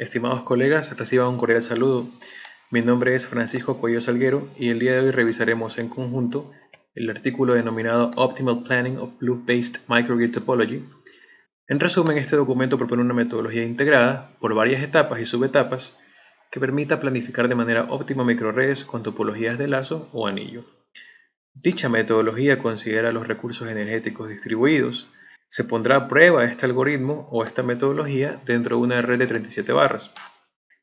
Estimados colegas, reciban un cordial saludo. Mi nombre es Francisco Cuello Salguero y el día de hoy revisaremos en conjunto el artículo denominado Optimal Planning of Loop-Based Microgrid Topology. En resumen, este documento propone una metodología integrada por varias etapas y subetapas que permita planificar de manera óptima microredes con topologías de lazo o anillo. Dicha metodología considera los recursos energéticos distribuidos. Se pondrá a prueba este algoritmo o esta metodología dentro de una red de 37 barras.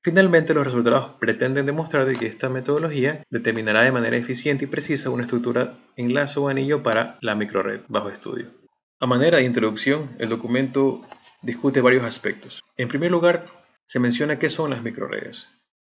Finalmente, los resultados pretenden demostrar de que esta metodología determinará de manera eficiente y precisa una estructura en lazo o anillo para la microred bajo estudio. A manera de introducción, el documento discute varios aspectos. En primer lugar, se menciona qué son las microredes.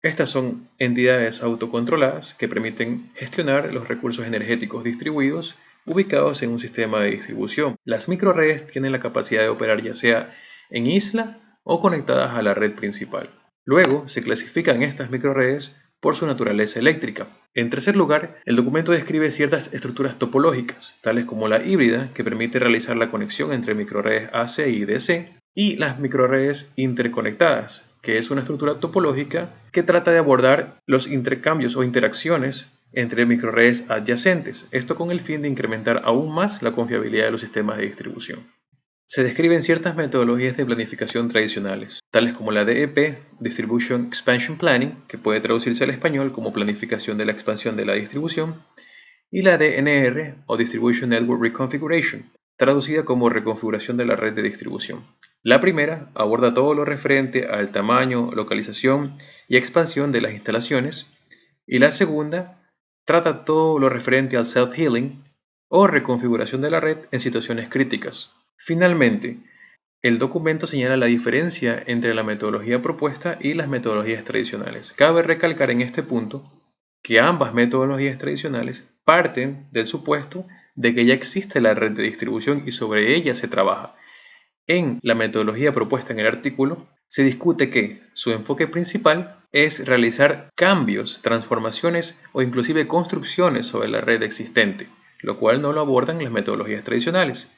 Estas son entidades autocontroladas que permiten gestionar los recursos energéticos distribuidos ubicados en un sistema de distribución. Las microredes tienen la capacidad de operar ya sea en isla o conectadas a la red principal. Luego, se clasifican estas microredes por su naturaleza eléctrica. En tercer lugar, el documento describe ciertas estructuras topológicas, tales como la híbrida, que permite realizar la conexión entre microredes AC y DC, y las microredes interconectadas, que es una estructura topológica que trata de abordar los intercambios o interacciones entre microredes adyacentes, esto con el fin de incrementar aún más la confiabilidad de los sistemas de distribución. Se describen ciertas metodologías de planificación tradicionales, tales como la DEP, Distribution Expansion Planning, que puede traducirse al español como planificación de la expansión de la distribución, y la DNR, o Distribution Network Reconfiguration, traducida como reconfiguración de la red de distribución. La primera aborda todo lo referente al tamaño, localización y expansión de las instalaciones, y la segunda trata todo lo referente al self-healing o reconfiguración de la red en situaciones críticas. Finalmente, el documento señala la diferencia entre la metodología propuesta y las metodologías tradicionales. Cabe recalcar en este punto que ambas metodologías tradicionales parten del supuesto de que ya existe la red de distribución y sobre ella se trabaja. En la metodología propuesta en el artículo, se discute que su enfoque principal es realizar cambios, transformaciones o inclusive construcciones sobre la red existente, lo cual no lo abordan las metodologías tradicionales.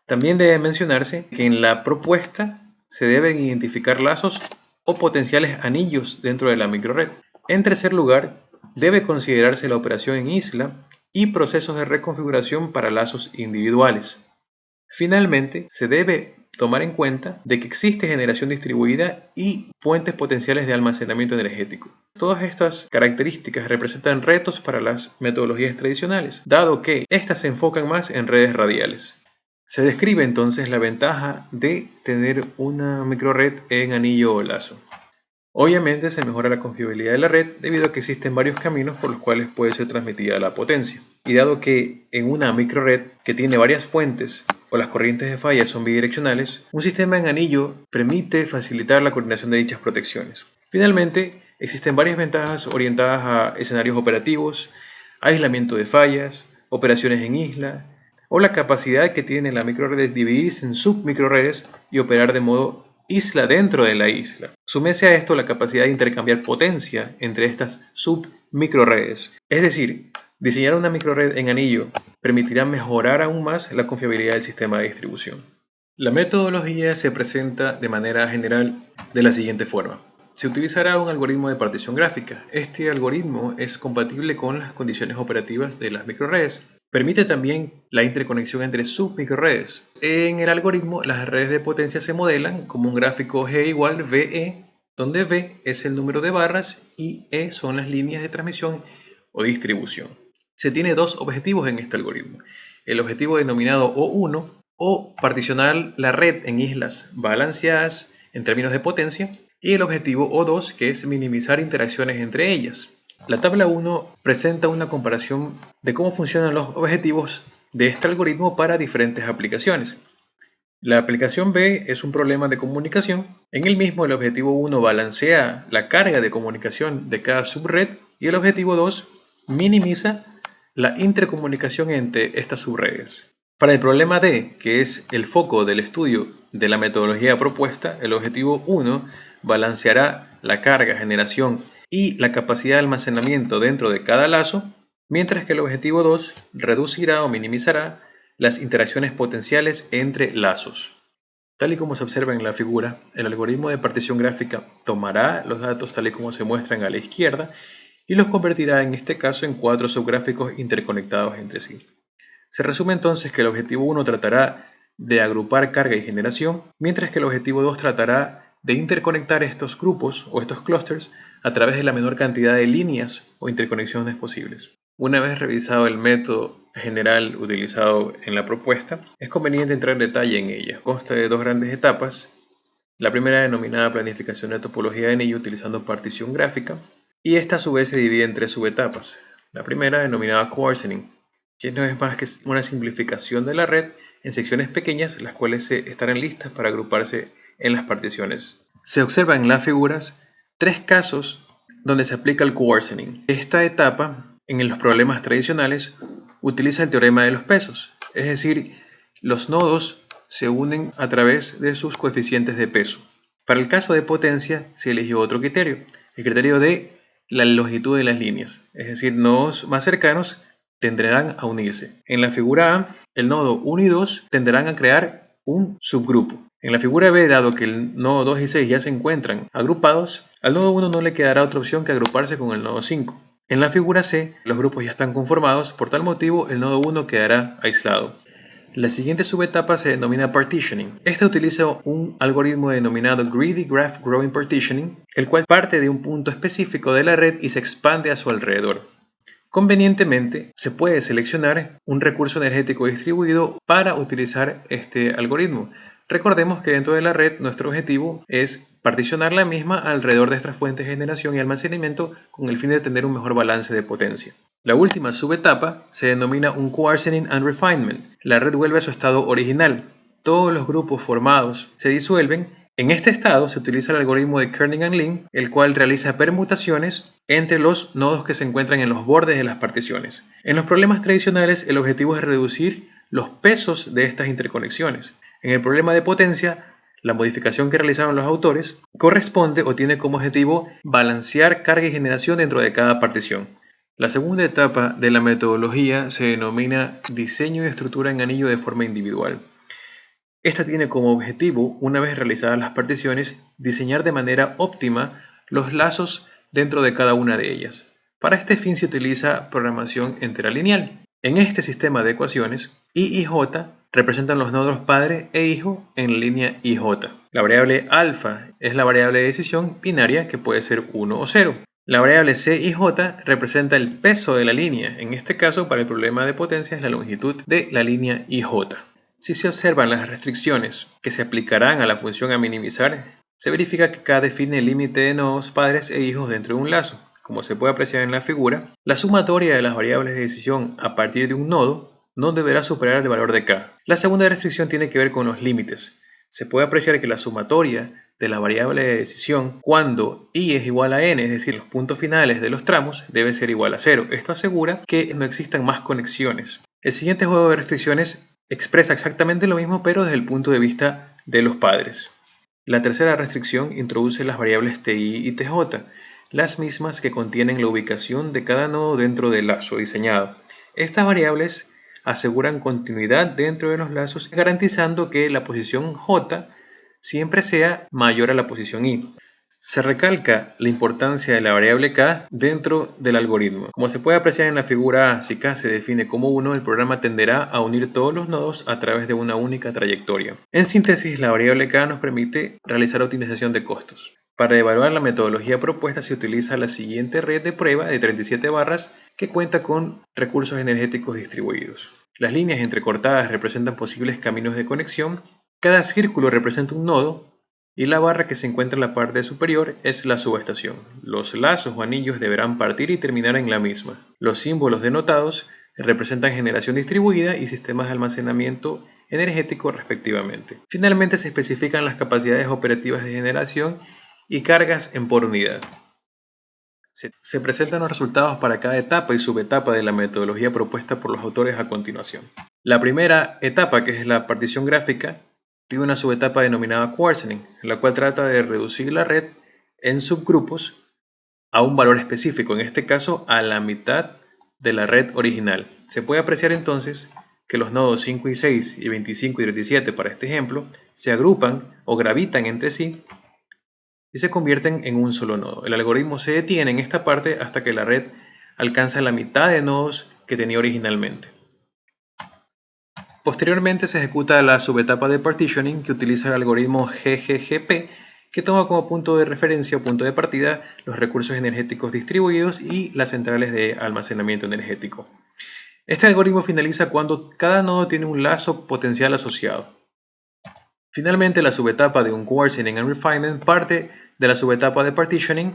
También debe mencionarse que en la propuesta se deben identificar lazos o potenciales anillos dentro de la microred. En tercer lugar, debe considerarse la operación en isla y procesos de reconfiguración para lazos individuales. Finalmente, se debe tomar en cuenta de que existe generación distribuida y fuentes potenciales de almacenamiento energético. Todas estas características representan retos para las metodologías tradicionales, dado que éstas se enfocan más en redes radiales. Se describe entonces la ventaja de tener una microred en anillo o lazo. Obviamente se mejora la confiabilidad de la red debido a que existen varios caminos por los cuales puede ser transmitida la potencia. Y dado que en una microred que tiene varias fuentes o las corrientes de falla son bidireccionales, un sistema en anillo permite facilitar la coordinación de dichas protecciones. Finalmente, existen varias ventajas orientadas a escenarios operativos, aislamiento de fallas, operaciones en isla, o la capacidad que tiene la microred de dividirse en submicroredes y operar de modo isla dentro de la isla. Súmese a esto la capacidad de intercambiar potencia entre estas submicroredes. Es decir, diseñar una microred en anillo permitirá mejorar aún más la confiabilidad del sistema de distribución. La metodología se presenta de manera general de la siguiente forma. Se utilizará un algoritmo de partición gráfica. Este algoritmo es compatible con las condiciones operativas de las microredes. Permite también la interconexión entre submicroredes. En el algoritmo, las redes de potencia se modelan como un gráfico G igual VE, donde V es el número de barras y E son las líneas de transmisión o distribución. Se tiene dos objetivos en este algoritmo. El objetivo denominado O1, o particionar la red en islas balanceadas en términos de potencia, y el objetivo O2, que es minimizar interacciones entre ellas. La tabla 1 presenta una comparación de cómo funcionan los objetivos de este algoritmo para diferentes aplicaciones. La aplicación B es un problema de comunicación. En el mismo, el objetivo 1 balancea la carga de comunicación de cada subred y el objetivo 2 minimiza la intercomunicación entre estas subredes. Para el problema D, que es el foco del estudio de la metodología propuesta, el objetivo 1 balanceará la carga, generación y la capacidad de almacenamiento dentro de cada lazo, mientras que el objetivo 2 reducirá o minimizará las interacciones potenciales entre lazos. Tal y como se observa en la figura, el algoritmo de partición gráfica tomará los datos tal y como se muestran a la izquierda y los convertirá en este caso en 4 subgráficos interconectados entre sí. Se resume entonces que el objetivo 1 tratará de agrupar carga y generación, mientras que el objetivo 2 tratará de interconectar estos grupos o estos clusters a través de la menor cantidad de líneas o interconexiones posibles. Una vez revisado el método general utilizado en la propuesta, es conveniente entrar en detalle en ella. Consta de 2 grandes etapas. La primera denominada planificación de topología de anillo utilizando partición gráfica, y esta a su vez se divide en 3 subetapas. La primera denominada coarsening, que no es más que una simplificación de la red en secciones pequeñas, las cuales estarán listas para agruparse en las particiones. Se observan en las figuras 3 casos donde se aplica el coarsening. Esta etapa, en los problemas tradicionales, utiliza el teorema de los pesos, es decir, los nodos se unen a través de sus coeficientes de peso. Para el caso de potencia se eligió otro criterio, el criterio de la longitud de las líneas, es decir, nodos más cercanos tenderán a unirse. En la figura A, el nodo 1 y 2 tenderán a crear un subgrupo. En la figura B, dado que el nodo 2 y 6 ya se encuentran agrupados, al nodo 1 no le quedará otra opción que agruparse con el nodo 5. En la figura C, los grupos ya están conformados, por tal motivo el nodo 1 quedará aislado. La siguiente subetapa se denomina partitioning. Esta utiliza un algoritmo denominado Greedy Graph Growing Partitioning, el cual parte de un punto específico de la red y se expande a su alrededor. Convenientemente, se puede seleccionar un recurso energético distribuido para utilizar este algoritmo. Recordemos que dentro de la red nuestro objetivo es particionar la misma alrededor de estas fuentes de generación y almacenamiento con el fin de tener un mejor balance de potencia. La última subetapa se denomina un coarsening and refinement. La red vuelve a su estado original. Todos los grupos formados se disuelven. En este estado se utiliza el algoritmo de kerning and link, el cual realiza permutaciones entre los nodos que se encuentran en los bordes de las particiones. En los problemas tradicionales, el objetivo es reducir los pesos de estas interconexiones. En el problema de potencia, la modificación que realizaron los autores corresponde o tiene como objetivo balancear carga y generación dentro de cada partición. La segunda etapa de la metodología se denomina diseño y estructura en anillo de forma individual. Esta tiene como objetivo, una vez realizadas las particiones, diseñar de manera óptima los lazos dentro de cada una de ellas. Para este fin se utiliza programación entera lineal. En este sistema de ecuaciones, I y J representan los nodos padre e hijo en la línea IJ. La variable alfa es la variable de decisión binaria que puede ser 1 o 0. La variable C y J representa el peso de la línea. En este caso, para el problema de potencia es la longitud de la línea IJ. Si se observan las restricciones que se aplicarán a la función a minimizar, se verifica que K define el límite de nodos padres e hijos dentro de un lazo. Como se puede apreciar en la figura, la sumatoria de las variables de decisión a partir de un nodo no deberá superar el valor de K. La segunda restricción tiene que ver con los límites. Se puede apreciar que la sumatoria de la variable de decisión cuando i es igual a n, es decir, los puntos finales de los tramos, debe ser igual a 0. Esto asegura que no existan más conexiones. El siguiente juego de restricciones expresa exactamente lo mismo, pero desde el punto de vista de los padres. La tercera restricción introduce las variables ti y tj, las mismas que contienen la ubicación de cada nodo dentro del lazo diseñado. Estas variables aseguran continuidad dentro de los lazos, garantizando que la posición j siempre sea mayor a la posición i. Se recalca la importancia de la variable k dentro del algoritmo. Como se puede apreciar en la figura A, si k se define como 1, el programa tenderá a unir todos los nodos a través de una única trayectoria. En síntesis, la variable k nos permite realizar optimización de costos. Para evaluar la metodología propuesta se utiliza la siguiente red de prueba de 37 barras que cuenta con recursos energéticos distribuidos. Las líneas entrecortadas representan posibles caminos de conexión, cada círculo representa un nodo y la barra que se encuentra en la parte superior es la subestación. Los lazos o anillos deberán partir y terminar en la misma. Los símbolos denotados representan generación distribuida y sistemas de almacenamiento energético respectivamente. Finalmente se especifican las capacidades operativas de generación y cargas por unidad. Se presentan los resultados para cada etapa y subetapa de la metodología propuesta por los autores a continuación. La primera etapa, que es la partición gráfica, tiene una subetapa denominada coarsening, en la cual trata de reducir la red en subgrupos a un valor específico, en este caso a la mitad de la red original. Se puede apreciar entonces que los nodos 5 y 6 y 25 y 37 para este ejemplo se agrupan o gravitan entre sí y se convierten en un solo nodo. El algoritmo se detiene en esta parte hasta que la red alcanza la mitad de nodos que tenía originalmente. Posteriormente se ejecuta la subetapa de partitioning que utiliza el algoritmo GGGP, que toma como punto de referencia o punto de partida los recursos energéticos distribuidos y las centrales de almacenamiento energético. Este algoritmo finaliza cuando cada nodo tiene un lazo potencial asociado. Finalmente, la subetapa de un coarsening and refinement parte de la subetapa de partitioning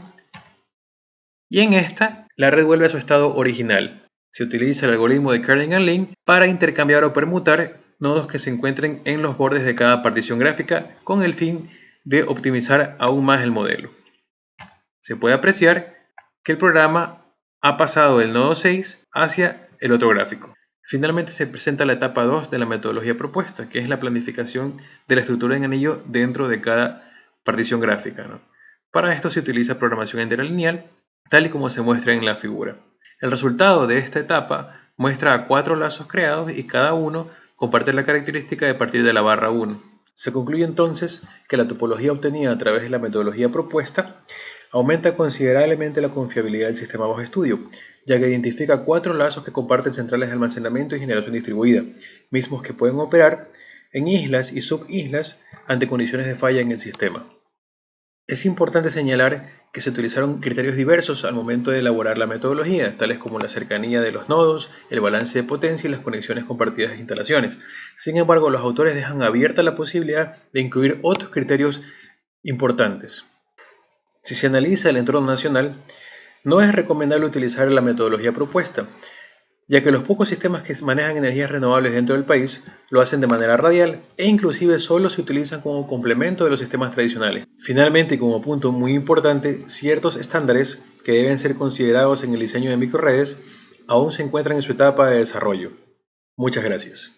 y en esta la red vuelve a su estado original. Se utiliza el algoritmo de kerning and link para intercambiar o permutar nodos que se encuentren en los bordes de cada partición gráfica con el fin de optimizar aún más el modelo. Se puede apreciar que el programa ha pasado del nodo 6 hacia el otro gráfico. Finalmente se presenta la etapa 2 de la metodología propuesta, que es la planificación de la estructura en anillo dentro de cada partición gráfica, ¿no? Para esto se utiliza programación entera lineal, tal y como se muestra en la figura. El resultado de esta etapa muestra a 4 lazos creados y cada uno comparte la característica de partir de la barra 1. Se concluye entonces que la topología obtenida a través de la metodología propuesta aumenta considerablemente la confiabilidad del sistema bajo estudio, ya que identifica 4 lazos que comparten centrales de almacenamiento y generación distribuida, mismos que pueden operar en islas y subislas ante condiciones de falla en el sistema. Es importante señalar que se utilizaron criterios diversos al momento de elaborar la metodología, tales como la cercanía de los nodos, el balance de potencia y las conexiones compartidas de instalaciones. Sin embargo, los autores dejan abierta la posibilidad de incluir otros criterios importantes. Si se analiza el entorno nacional, no es recomendable utilizar la metodología propuesta, ya que los pocos sistemas que manejan energías renovables dentro del país lo hacen de manera radial e inclusive solo se utilizan como complemento de los sistemas tradicionales. Finalmente, y como punto muy importante, ciertos estándares que deben ser considerados en el diseño de microredes aún se encuentran en su etapa de desarrollo. Muchas gracias.